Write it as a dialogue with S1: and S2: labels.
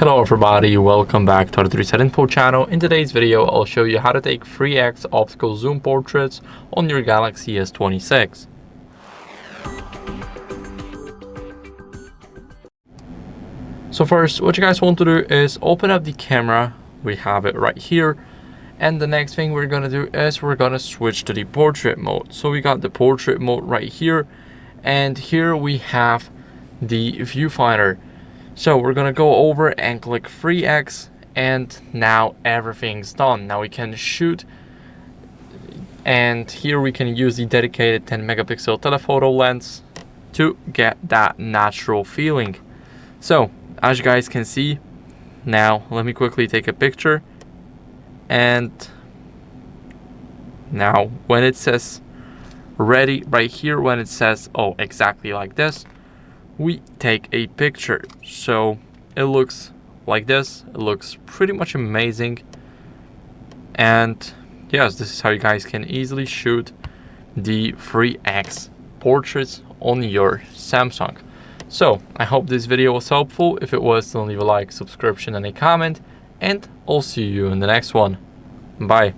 S1: Hello everybody, welcome back to the HardReset.Info channel. In today's video, I'll show you how to take 3x optical zoom portraits on your Galaxy S26. So first, what you guys want to do is open up the camera. We have it right here. And the next thing we're gonna do is we're gonna switch to the portrait mode. So we got the portrait mode right here. And here we have the viewfinder. So we're gonna go over and click 3x, and now everything's done. Now we can shoot, and here we can use the dedicated 10 megapixel telephoto lens to get that natural feeling. So as you guys can see, now let me quickly take a picture, and now when it says ready right here, when it says exactly like this, we take a picture. So it looks like this. It looks pretty much amazing. And yes, this is how you guys can easily shoot the 3x portraits on your Samsung. So I hope this video was helpful. If it was, then leave a like, subscription, and a comment, and I'll see you in the next one. Bye.